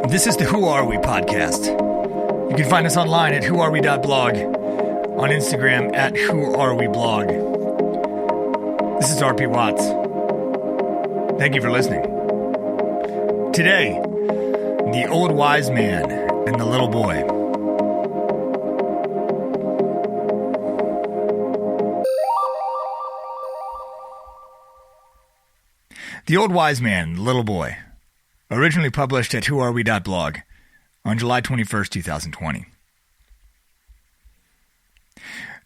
This is the Who Are We podcast. You can find us online at whoarewe.blog, on Instagram at whoareweblog. This is RP Watts. Thank you for listening. Today, the old wise man and the little boy. The Old Wise Man and the Little Boy. Originally published at whoarewe.blog on July 21st, 2020.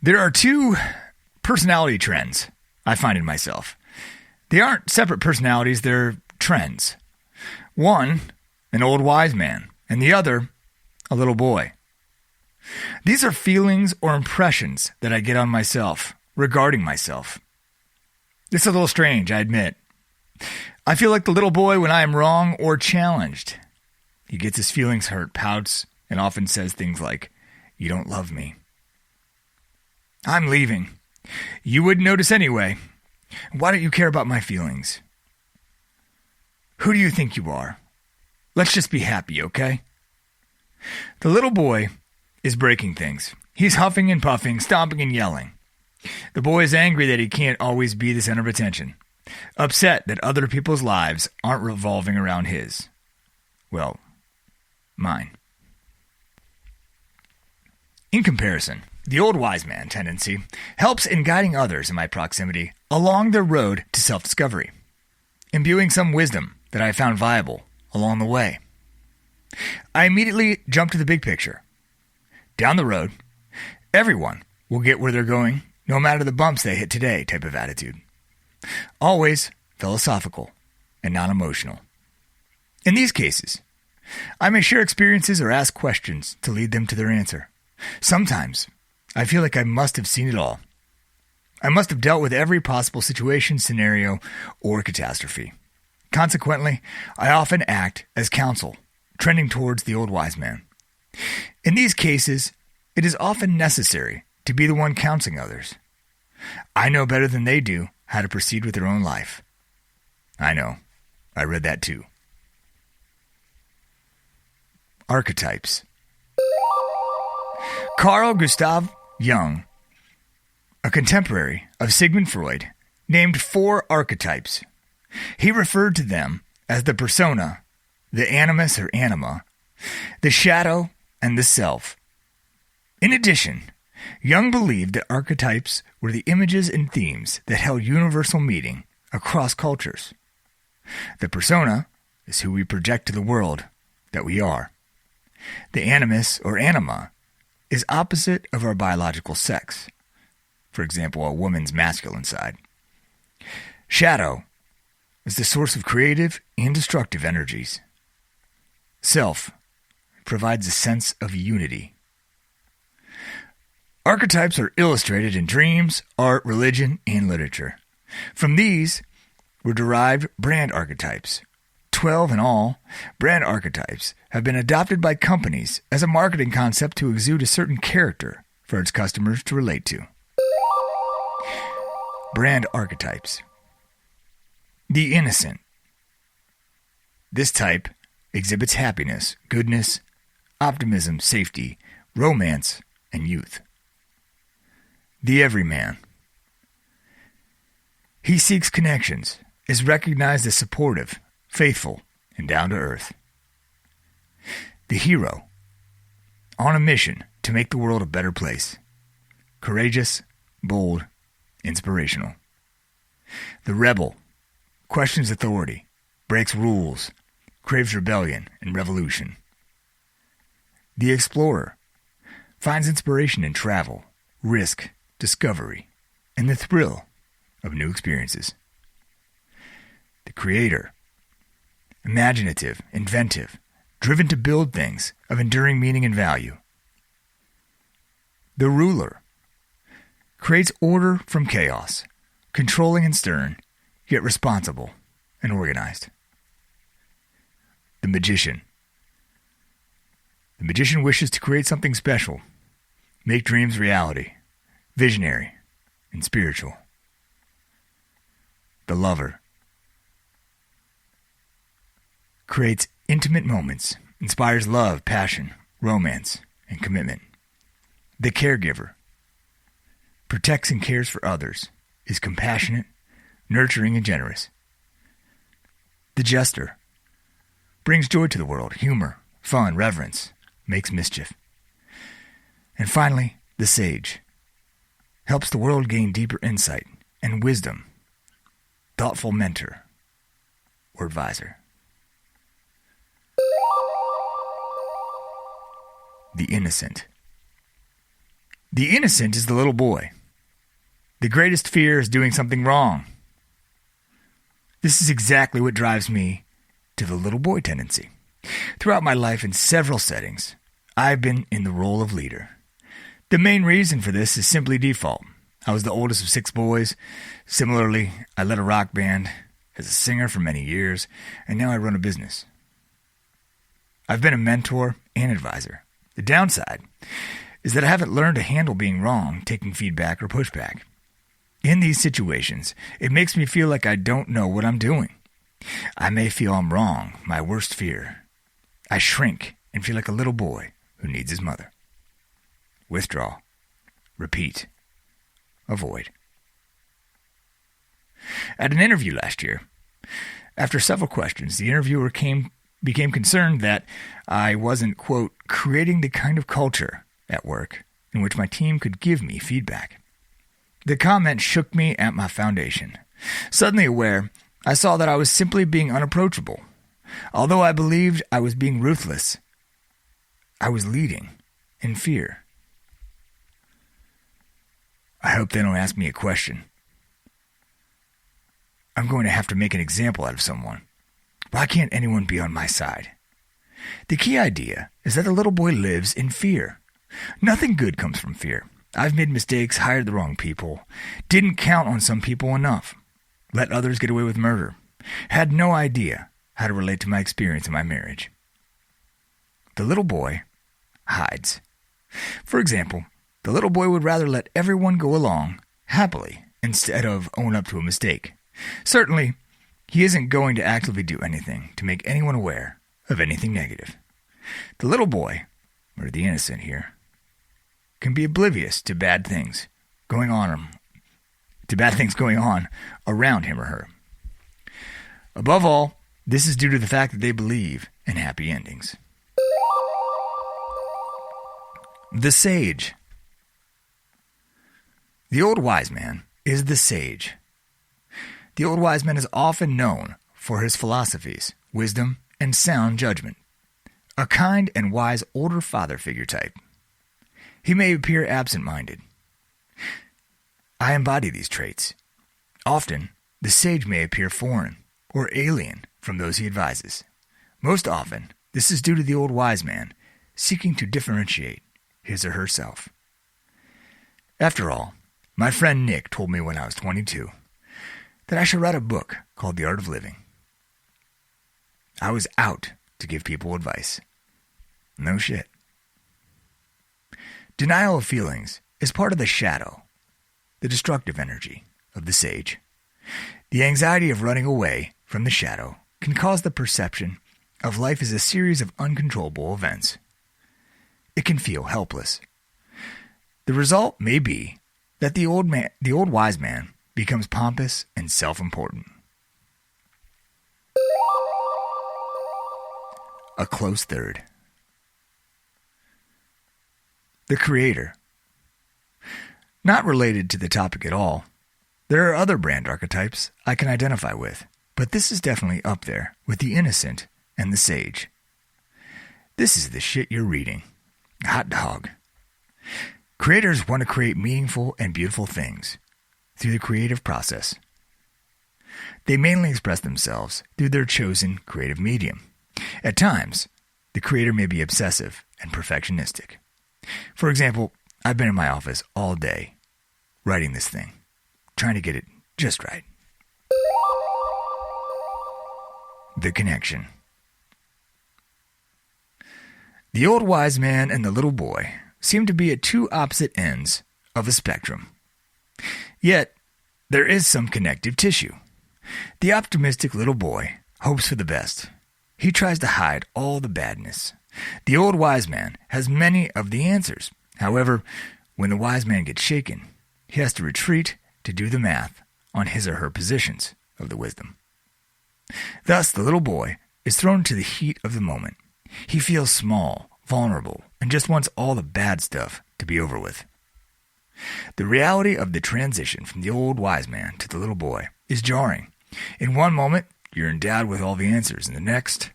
There are two personality trends I find in myself. They aren't separate personalities, they're trends. One, an old wise man, and the other, a little boy. These are feelings or impressions that I get on myself, regarding myself. It's a little strange, I admit. I feel like the little boy when I am wrong or challenged. He gets his feelings hurt, pouts, and often says things like, "You don't love me. I'm leaving. You wouldn't notice anyway. Why don't you care about my feelings? Who do you think you are? Let's just be happy, okay?" The little boy is breaking things. He's huffing and puffing, stomping and yelling. The boy is angry that he can't always be the center of attention. Upset that other people's lives aren't revolving around his. Well, mine. In comparison, the old wise man tendency helps in guiding others in my proximity along their road to self-discovery, imbuing some wisdom that I found viable along the way. I immediately jump to the big picture. Down the road, everyone will get where they're going, no matter the bumps they hit today type of attitude. Always philosophical and non-emotional. In these cases, I may share experiences or ask questions to lead them to their answer. Sometimes, I feel like I must have seen it all. I must have dealt with every possible situation, scenario, or catastrophe. Consequently, I often act as counsel, trending towards the old wise man. In these cases, it is often necessary to be the one counseling others. I know better than they do how to proceed with their own life. I know. I read that too. Archetypes. Carl Gustav Jung, a contemporary of Sigmund Freud, named 4 archetypes. He referred to them as the persona, the animus or anima, the shadow, and the self. In addition, Jung believed that archetypes were the images and themes that held universal meaning across cultures. The persona is who we project to the world that we are. The animus or anima is opposite of our biological sex. For example, a woman's masculine side. Shadow is the source of creative and destructive energies. Self provides a sense of unity. Archetypes are illustrated in dreams, art, religion, and literature. From these were derived brand archetypes. 12 in all, brand archetypes have been adopted by companies as a marketing concept to exude a certain character for its customers to relate to. Brand archetypes. The innocent. This type exhibits happiness, goodness, optimism, safety, romance, and youth. The everyman. He seeks connections, is recognized as supportive, faithful, and down to earth. The hero. On a mission to make the world a better place. Courageous, bold, inspirational. The rebel. Questions authority, breaks rules, craves rebellion and revolution. The explorer. Finds inspiration in travel, risk, discovery, and the thrill of new experiences. The creator. Imaginative, inventive, driven to build things of enduring meaning and value. The ruler. Creates order from chaos, controlling and stern, yet responsible and organized. The magician. The magician wishes to create something special, make dreams reality, visionary, and spiritual. The lover. Creates intimate moments inspires love, passion, romance, and commitment. The caregiver protects and cares for others, is compassionate, nurturing, and generous. The jester brings joy to the world, humor, fun, reverence, makes mischief. And finally, the sage helps the world gain deeper insight and wisdom, thoughtful mentor or advisor. The innocent. The innocent is the little boy. The greatest fear is doing something wrong. This is exactly what drives me to the little boy tendency. Throughout my life in several settings, I've been in the role of leader. The main reason for this is simply default. I was the oldest of 6 boys. Similarly, I led a rock band as a singer for many years, and now I run a business. I've been a mentor and advisor. The downside is that I haven't learned to handle being wrong, taking feedback, or pushback. In these situations, it makes me feel like I don't know what I'm doing. I may feel I'm wrong, my worst fear. I shrink and feel like a little boy who needs his mother. Withdraw. Repeat. Avoid. At an interview last year, after several questions, the interviewer became concerned that I wasn't, quote, creating the kind of culture at work in which my team could give me feedback. The comment shook me at my foundation. Suddenly aware, I saw that I was simply being unapproachable. Although I believed I was being ruthless, I was leading in fear. I hope they don't ask me a question. I'm going to have to make an example out of someone. Why can't anyone be on my side? The key idea is that the little boy lives in fear. Nothing good comes from fear. I've made mistakes, hired the wrong people, didn't count on some people enough, let others get away with murder, had no idea how to relate to my experience in my marriage. The little boy hides. For example, the little boy would rather let everyone go along happily instead of own up to a mistake. Certainly, he isn't going to actively do anything to make anyone aware of anything negative. The little boy, or the innocent here, can be oblivious to bad things going on around him or her. Above all, this is due to the fact that they believe in happy endings. The sage. The old wise man is the sage. The old wise man is often known for his philosophies, wisdom, and sound judgment. A kind and wise older father figure type. He may appear absent-minded. I embody these traits. Often, the sage may appear foreign or alien from those he advises. Most often, this is due to the old wise man seeking to differentiate his or herself. After all, my friend Nick told me when I was 22 that I should write a book called The Art of Living. I was out to give people advice. No shit. Denial of feelings is part of the shadow, the destructive energy of the sage. The anxiety of running away from the shadow can cause the perception of life as a series of uncontrollable events. It can feel helpless. The result may be that the old wise man becomes pompous and self-important. A close third. The creator. Not related to the topic at all, there are other brand archetypes I can identify with, but this is definitely up there with the innocent and the sage. This is the shit you're reading. Hot dog. Creators want to create meaningful and beautiful things through the creative process. They mainly express themselves through their chosen creative medium. At times, the creator may be obsessive and perfectionistic. For example, I've been in my office all day writing this thing, trying to get it just right. The connection. The old wise man and the little boy seem to be at two opposite ends of a spectrum. Yet, there is some connective tissue. The optimistic little boy hopes for the best. He tries to hide all the badness, The old wise man has many of the answers. However, when the wise man gets shaken, he has to retreat to do the math on his or her positions of the wisdom. Thus, the little boy is thrown to the heat of the moment. He feels small, vulnerable, and just wants all the bad stuff to be over with. The reality of the transition from the old wise man to the little boy is jarring. In one moment, you're endowed with all the answers, and the next,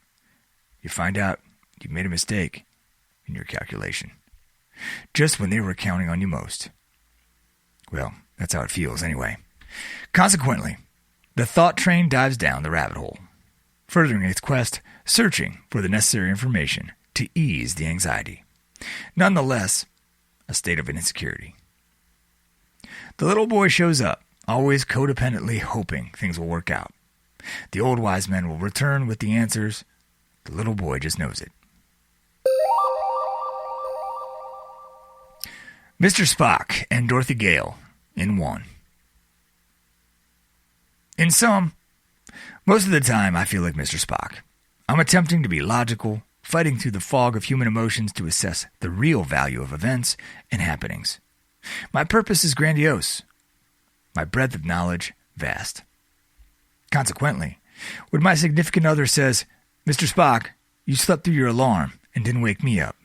you find out you made a mistake in your calculation. Just when they were counting on you most. Well, that's how it feels anyway. Consequently, the thought train dives down the rabbit hole, furthering its quest, searching for the necessary information to ease the anxiety. Nonetheless, a state of insecurity. The little boy shows up, always codependently hoping things will work out. The old wise man will return with the answers. The little boy just knows it. Mr. Spock and Dorothy Gale in one. In sum, most of the time I feel like Mr. Spock. I'm attempting to be logical, fighting through the fog of human emotions to assess the real value of events and happenings. My purpose is grandiose, my breadth of knowledge vast. Consequently, when my significant other says, "Mr. Spock, you slept through your alarm and didn't wake me up,"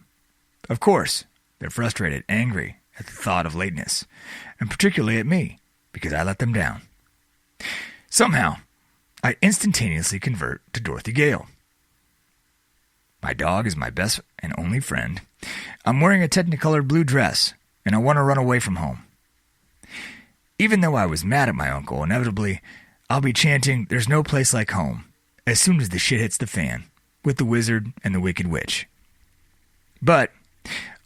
of course, they're frustrated, angry at the thought of lateness, and particularly at me, because I let them down. Somehow, I instantaneously convert to Dorothy Gale. My dog is my best and only friend. I'm wearing a technicolored blue dress, and I want to run away from home. Even though I was mad at my uncle, inevitably, I'll be chanting, "There's no place like home," as soon as the shit hits the fan, with the wizard and the wicked witch. But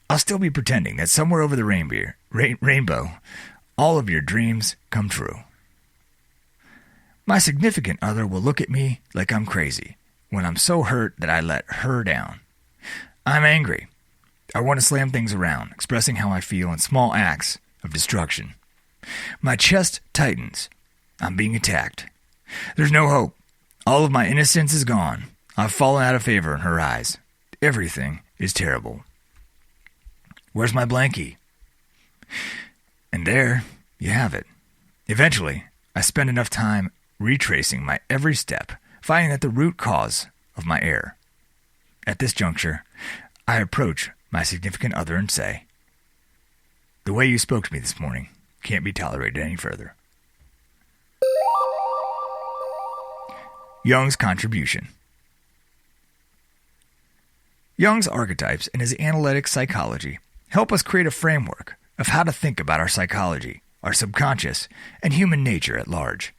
I'll still be pretending that somewhere over the rainbow, all of your dreams come true. My significant other will look at me like I'm crazy when I'm so hurt that I let her down. I'm angry. I want to slam things around, expressing how I feel in small acts of destruction. My chest tightens. I'm being attacked. There's no hope. All of my innocence is gone. I've fallen out of favor in her eyes. Everything is terrible. Where's my blankie? And there you have it. Eventually, I spend enough time retracing my every step, finding that the root cause of my error. At this juncture, I approach my significant other and say, "The way you spoke to me this morning can't be tolerated any further." Jung's contribution. Jung's archetypes and his analytic psychology help us create a framework of how to think about our psychology, our subconscious, and human nature at large.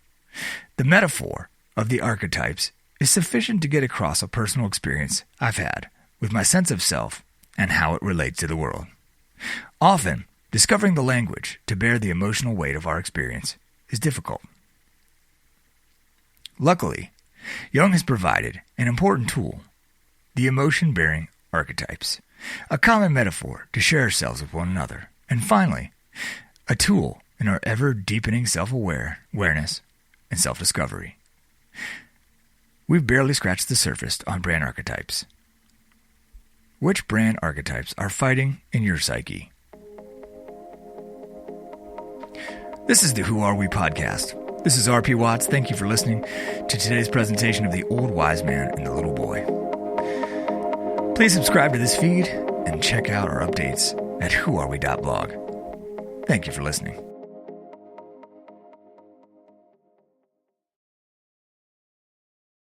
The metaphor of the archetypes is sufficient to get across a personal experience I've had with my sense of self and how it relates to the world. Often, discovering the language to bear the emotional weight of our experience is difficult. Luckily, Jung has provided an important tool, the emotion-bearing archetypes, a common metaphor to share ourselves with one another, and finally, a tool in our ever-deepening self-awareness and self-discovery. We've barely scratched the surface on brand archetypes. Which brand archetypes are fighting in your psyche? This is the Who Are We podcast. This is RP Watts. Thank you for listening to today's presentation of The Old Wise Man and the Little Boy. Please subscribe to this feed and check out our updates at whoarewe.blog. Thank you for listening.